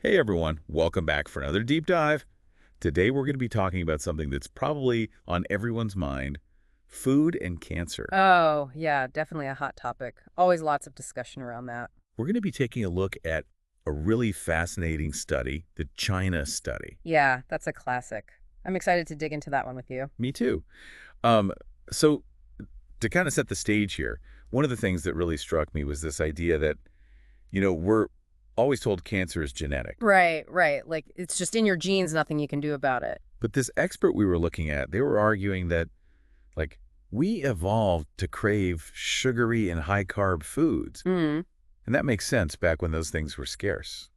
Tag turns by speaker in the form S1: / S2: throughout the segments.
S1: Hey everyone, welcome back for another deep dive. Today we're going to be talking about something that's probably on everyone's mind, food and cancer.
S2: Oh, yeah, definitely a hot topic. Always lots of discussion around that.
S1: We're going to be taking a look at a really fascinating study, the China study.
S2: Yeah, that's a classic. I'm excited to dig into that one with you.
S1: Me too. Um, so to kind of set the stage here, one of the things that really struck me was this idea that, we're always told cancer is genetic.
S2: Right, right. Like it's just in your genes, nothing you can do about it.
S1: But this expert we were looking at, they were arguing that, like, we evolved to crave sugary and high-carb foods.
S2: Mm,
S1: And that makes sense back when those things were scarce.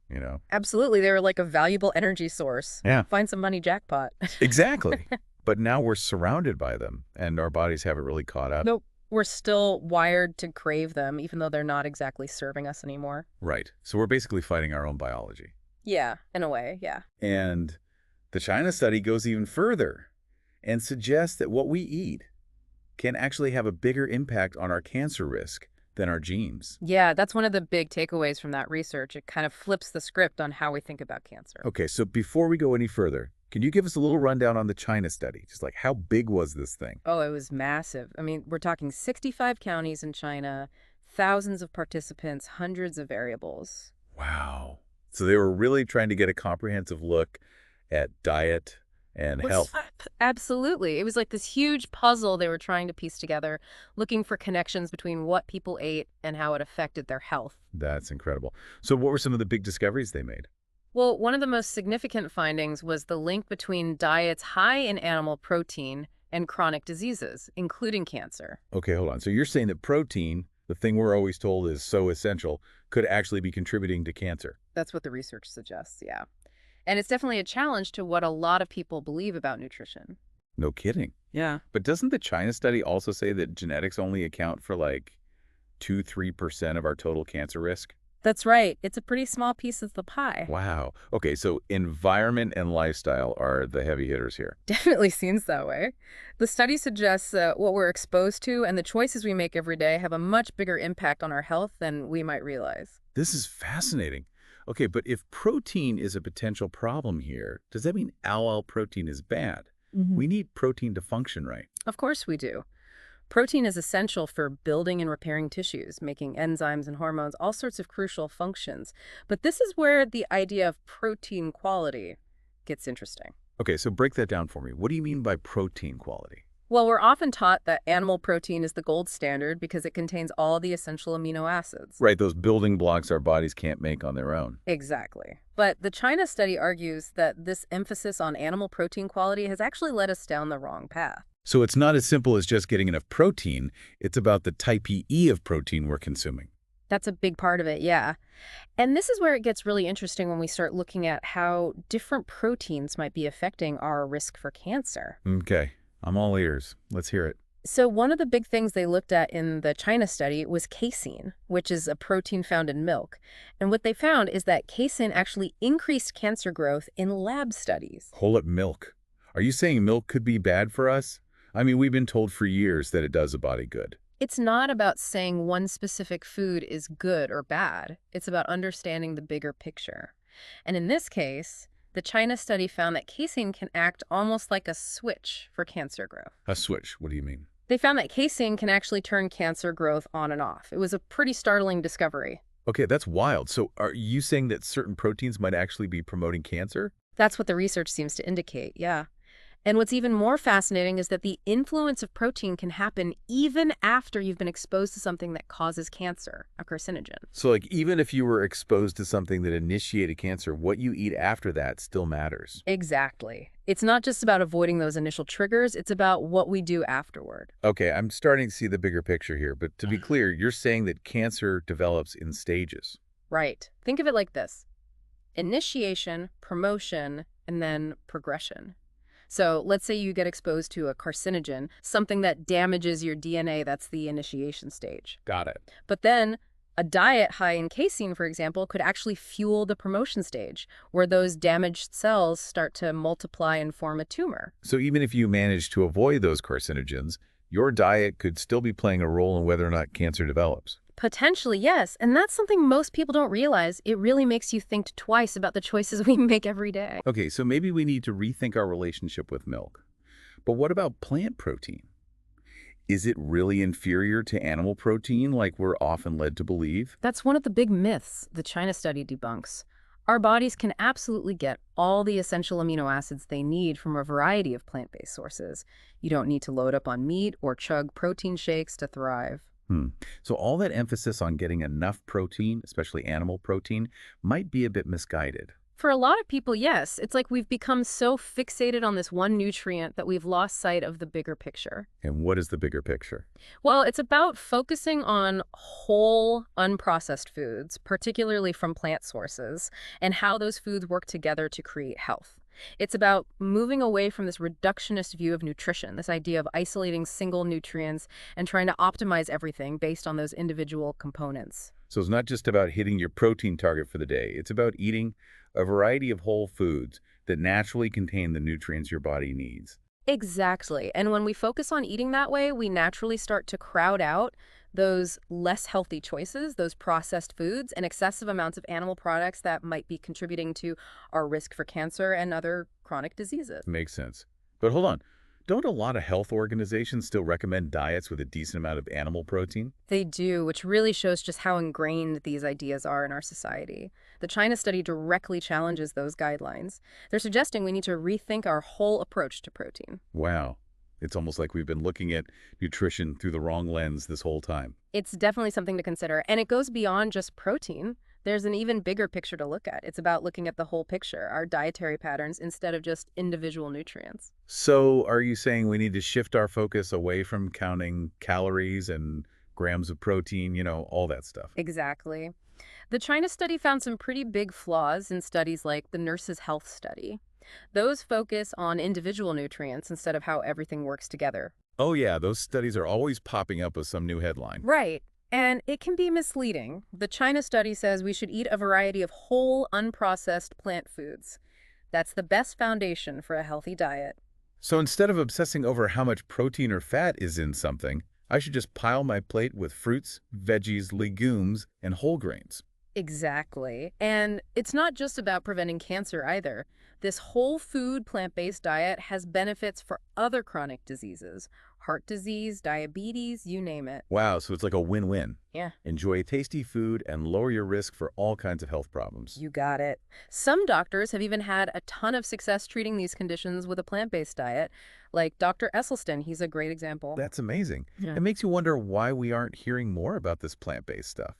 S2: absolutely. They were like a valuable energy source.
S1: Yeah.
S2: Find some money jackpot.
S1: Exactly. But now we're surrounded by them, and our bodies haven't really caught up.
S2: Nope. We're still wired to crave them, even though they're not exactly serving us anymore.
S1: Right. So we're basically fighting our own biology.
S2: Yeah, in a way, yeah.
S1: And the China study goes even further and suggests that what we eat can actually have a bigger impact on our cancer risk than our genes.
S2: Yeah, that's one of the big takeaways from that research. It kind of flips the script on how we think about cancer.
S1: Okay, so before we go any further, can you give us a little rundown on the China study? Just like how big was this thing?
S2: Oh, it was massive. I mean, we're talking 65 counties in China, thousands of participants, hundreds of variables.
S1: Wow. So they were really trying to get a comprehensive look at diet and
S2: Was
S1: health.
S2: Absolutely. It was like this huge puzzle they were trying to piece together, looking for connections between what people ate and how it affected their health.
S1: That's incredible. So what were some of the big discoveries they made?
S2: Well, one of the most significant findings was the link between diets high in animal protein and chronic diseases, including cancer.
S1: Okay, hold on. So you're saying that protein, the thing we're always told is so essential, could actually be contributing to cancer.
S2: That's what the research suggests, yeah. And it's definitely a challenge to what a lot of people believe about nutrition.
S1: No kidding.
S2: Yeah.
S1: But doesn't the China study also say that genetics only account for like 2-3% of our total cancer risk?
S2: That's right. It's a pretty small piece of the pie.
S1: Wow. Okay, so environment and lifestyle are the heavy hitters here.
S2: Definitely seems that way. The study suggests that what we're exposed to and the choices we make every day have a much bigger impact on our health than we might realize.
S1: This is fascinating. Okay, but if protein is a potential problem here, does that mean all protein is bad?
S2: Hmm.
S1: We need protein to function right.
S2: Of course we do. Protein is essential for building and repairing tissues, making enzymes and hormones, all sorts of crucial functions. But this is where the idea of protein quality gets interesting.
S1: Okay, so break that down for me. What do you mean by protein quality?
S2: Well, we're often taught that animal protein is the gold standard because it contains all the essential amino acids.
S1: Right, those building blocks our bodies can't make on their own.
S2: Exactly. But the China study argues that this emphasis on animal protein quality has actually led us down the wrong path.
S1: So it's not as simple as just getting enough protein. It's about the type E of protein we're consuming.
S2: That's a big part of it, yeah. And this is where it gets really interesting when we start looking at how different proteins might be affecting our risk for cancer.
S1: Okay, I'm all ears. Let's hear it.
S2: So one of the big things they looked at in the China study was casein, which is a protein found in milk. And what they found is that casein actually increased cancer growth in lab studies.
S1: Whole up milk. Are you saying milk could be bad for us? I mean, we've been told for years that it does a body good.
S2: It's not about saying one specific food is good or bad. It's about understanding the bigger picture. And in this case, the China study found that casein can act almost like a switch for cancer growth.
S1: A switch, what do you mean?
S2: They found that casein can actually turn cancer growth on and off. It was a pretty startling discovery.
S1: Okay, that's wild. So are you saying that certain proteins might actually be promoting cancer?
S2: That's what the research seems to indicate, yeah. And what's even more fascinating is that the influence of protein can happen even after you've been exposed to something that causes cancer, a carcinogen.
S1: So like even if you were exposed to something that initiated cancer, what you eat after that still matters.
S2: Exactly. It's not just about avoiding those initial triggers, it's about what we do afterward.
S1: Okay, I'm starting to see the bigger picture here, but to be clear, you're saying that cancer develops in stages.
S2: Right. Think of it like this: initiation, promotion, and then progression. So let's say you get exposed to a carcinogen, something that damages your DNA, that's the initiation stage.
S1: Got it.
S2: But then a diet high in casein, for example, could actually fuel the promotion stage, where those damaged cells start to multiply and form a tumor.
S1: So even if you manage to avoid those carcinogens, your diet could still be playing a role in whether or not cancer develops.
S2: Potentially, yes. And that's something most people don't realize. It really makes you think twice about the choices we make every day.
S1: Okay, so maybe we need to rethink our relationship with milk. But what about plant protein? Is it really inferior to animal protein like we're often led to believe?
S2: That's one of the big myths the China study debunks. Our bodies can absolutely get all the essential amino acids they need from a variety of plant-based sources. You don't need to load up on meat or chug protein shakes to thrive.
S1: Hmm. So all that emphasis on getting enough protein, especially animal protein, might be a bit misguided.
S2: For a lot of people, yes, it's like we've become so fixated on this one nutrient that we've lost sight of the bigger picture.
S1: And what is the bigger picture?
S2: Well, it's about focusing on whole, unprocessed foods, particularly from plant sources, and how those foods work together to create health. It's about moving away from this reductionist view of nutrition, this idea of isolating single nutrients and trying to optimize everything based on those individual components.
S1: So it's not just about hitting your protein target for the day. It's about eating a variety of whole foods that naturally contain the nutrients your body needs.
S2: Exactly. And when we focus on eating that way, we naturally start to crowd out those less healthy choices, those processed foods, and excessive amounts of animal products that might be contributing to our risk for cancer and other chronic diseases.
S1: Makes sense. But hold on. Don't a lot of health organizations still recommend diets with a decent amount of animal protein?
S2: They do, which really shows just how ingrained these ideas are in our society. The China study directly challenges those guidelines. They're suggesting we need to rethink our whole approach to protein.
S1: Wow. It's almost like we've been looking at nutrition through the wrong lens this whole time.
S2: It's definitely something to consider, and it goes beyond just protein. There's an even bigger picture to look at. It's about looking at the whole picture, our dietary patterns, instead of just individual nutrients.
S1: So are you saying we need to shift our focus away from counting calories and grams of protein, all that stuff?
S2: Exactly. The China study found some pretty big flaws in studies like the Nurses' Health Study. Those focus on individual nutrients instead of how everything works together.
S1: Oh yeah, those studies are always popping up with some new headline.
S2: Right. And it can be misleading. The China study says we should eat a variety of whole, unprocessed plant foods. That's the best foundation for a healthy diet.
S1: So instead of obsessing over how much protein or fat is in something, I should just pile my plate with fruits, veggies, legumes, and whole grains.
S2: Exactly. And it's not just about preventing cancer either. This whole food plant-based diet has benefits for other chronic diseases, heart disease, diabetes, you name it.
S1: Wow, so it's like a win-win.
S2: Yeah,
S1: Enjoy tasty food and lower your risk for all kinds of health problems.
S2: you got it. Some doctors have even had a ton of success treating these conditions with a plant-based diet, like Dr. Esselstyn. He's a great example.
S1: That's amazing.
S2: Yeah.
S1: It makes you wonder why we aren't hearing more about this plant-based stuff.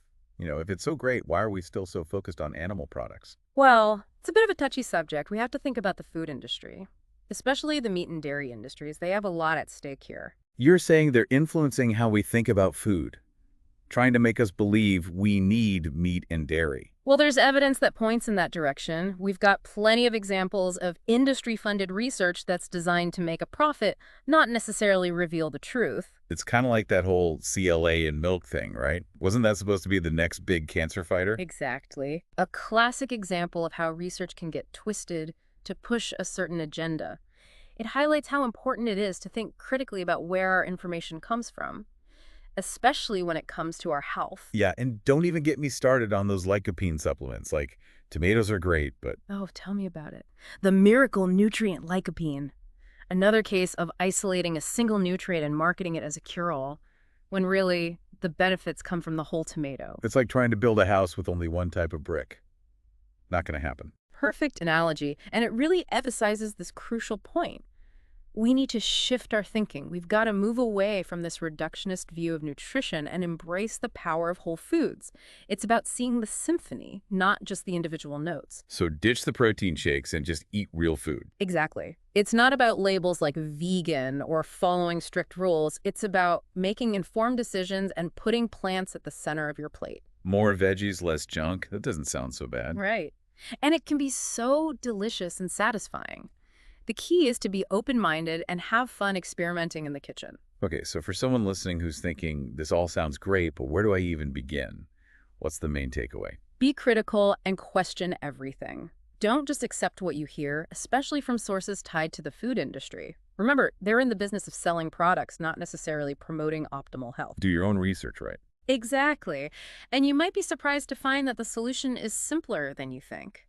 S1: If it's so great, why are we still so focused on animal products?
S2: Well, it's a bit of a touchy subject. We have to think about the food industry, especially the meat and dairy industries. They have a lot at stake here.
S1: You're saying they're influencing how we think about food, trying to make us believe we need meat and dairy.
S2: Well, there's evidence that points in that direction. We've got plenty of examples of industry-funded research that's designed to make a profit, not necessarily reveal the truth.
S1: It's kind of like that whole CLA and milk thing, right? Wasn't that supposed to be the next big cancer fighter?
S2: Exactly. A classic example of how research can get twisted to push a certain agenda. It highlights how important it is to think critically about where our information comes from, especially when it comes to our health.
S1: Yeah, and don't even get me started on those lycopene supplements. Like, tomatoes are great, but
S2: Oh, tell me about it. The miracle nutrient lycopene. Another case of isolating a single nutrient and marketing it as a cure-all, when really the benefits come from the whole tomato.
S1: it's like trying to build a house with only one type of brick. Not going to happen.
S2: Perfect analogy, and it really emphasizes this crucial point. We need to shift our thinking. We've got to move away from this reductionist view of nutrition and embrace the power of whole foods. It's about seeing the symphony, not just the individual notes.
S1: So ditch the protein shakes and just eat real food.
S2: Exactly. It's not about labels like vegan or following strict rules. It's about making informed decisions and putting plants at the center of your plate.
S1: More veggies, less junk. That doesn't sound so bad.
S2: Right. And it can be so delicious and satisfying. The key is to be open-minded and have fun experimenting in the kitchen.
S1: Okay, so for someone listening who's thinking, this all sounds great, but where do I even begin? What's the main takeaway?
S2: Be critical and question everything. Don't just accept what you hear, especially from sources tied to the food industry. Remember, they're in the business of selling products, not necessarily promoting optimal health.
S1: Do your own research, right?
S2: Exactly. And you might be surprised to find that the solution is simpler than you think.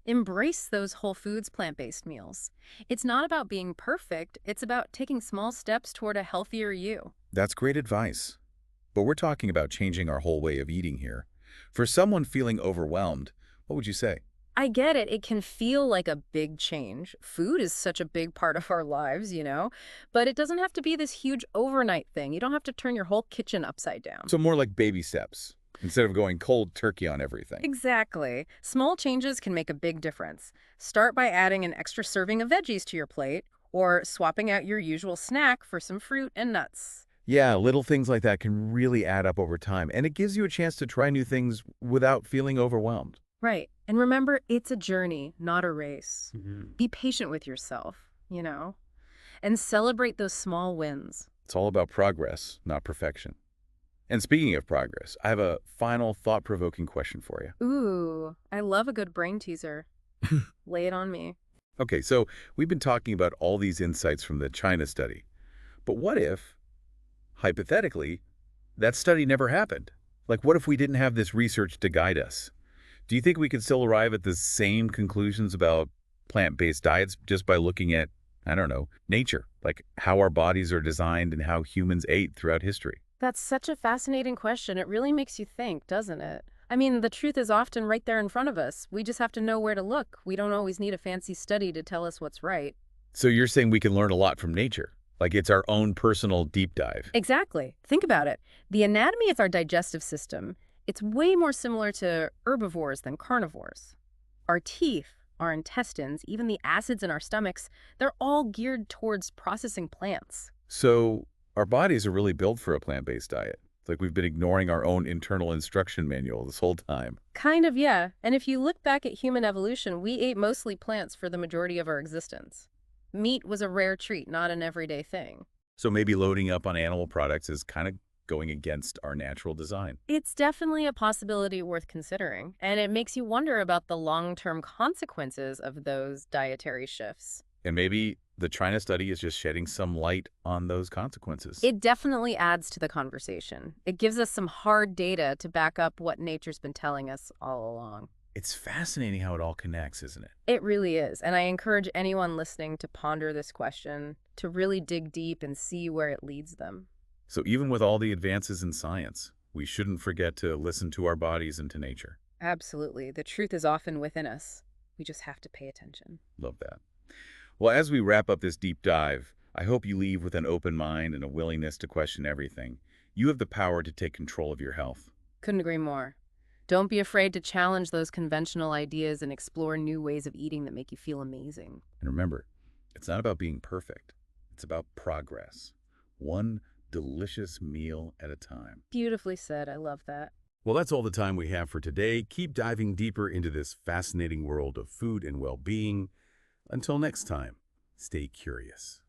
S2: Embrace those whole foods plant-based meals. It's not about being perfect, it's about taking small steps toward a healthier you.
S1: That's great advice. But we're talking about changing our whole way of eating here. For someone feeling overwhelmed, what would you say?
S2: I get it. It can feel like a big change. Food is such a big part of our lives. But it doesn't have to be this huge overnight thing. You don't have to turn your whole kitchen upside down.
S1: So more like baby steps, instead of going cold turkey on everything.
S2: Exactly. Small changes can make a big difference. Start by adding an extra serving of veggies to your plate or swapping out your usual snack for some fruit and nuts.
S1: Yeah, little things like that can really add up over time, and it gives you a chance to try new things without feeling overwhelmed.
S2: Right. And remember, it's a journey, not a race.
S1: Mhm.
S2: Be patient with yourself, and celebrate those small wins.
S1: It's all about progress, not perfection. And speaking of progress, I have a final thought-provoking question for you.
S2: Ooh, I love a good brain teaser. Lay it on me.
S1: Okay, so we've been talking about all these insights from the China study, but what if, hypothetically, that study never happened? Like, what if we didn't have this research to guide us? Do you think we could still arrive at the same conclusions about plant-based diets just by looking at, I don't know, nature, like how our bodies are designed and how humans ate throughout history?
S2: That's such a fascinating question. It really makes you think, doesn't it? I mean, the truth is often right there in front of us. We just have to know where to look. We don't always need a fancy study to tell us what's right.
S1: So you're saying we can learn a lot from nature, like it's our own personal deep dive.
S2: Exactly. Think about it. The anatomy is our digestive system. It's way more similar to herbivores than carnivores. Our teeth, our intestines, even the acids in our stomachs, they're all geared towards processing plants.
S1: So our bodies are really built for a plant-based diet. It's like we've been ignoring our own internal instruction manual this whole time.
S2: Kind of, yeah. And if you look back at human evolution, we ate mostly plants for the majority of our existence. Meat was a rare treat, not an everyday thing.
S1: So maybe loading up on animal products is kind of going against our natural design.
S2: It's definitely a possibility worth considering, and it makes you wonder about the long-term consequences of those dietary shifts.
S1: And maybe the China study is just shedding some light on those consequences.
S2: It definitely adds to the conversation. It gives us some hard data to back up what nature's been telling us all along.
S1: It's fascinating how it all connects, isn't it?
S2: It really is, and I encourage anyone listening to ponder this question, to really dig deep and see where it leads them.
S1: So even with all the advances in science, we shouldn't forget to listen to our bodies and to nature.
S2: Absolutely. The truth is often within us. We just have to pay attention.
S1: Love that. Well, as we wrap up this deep dive, I hope you leave with an open mind and a willingness to question everything. You have the power to take control of your health.
S2: Couldn't agree more. Don't be afraid to challenge those conventional ideas and explore new ways of eating that make you feel amazing.
S1: And remember, it's not about being perfect. It's about progress. One delicious meal at a time.
S2: Beautifully said. I love that.
S1: Well, that's all the time we have for today. Keep diving deeper into this fascinating world of food and well-being. Until next time, stay curious.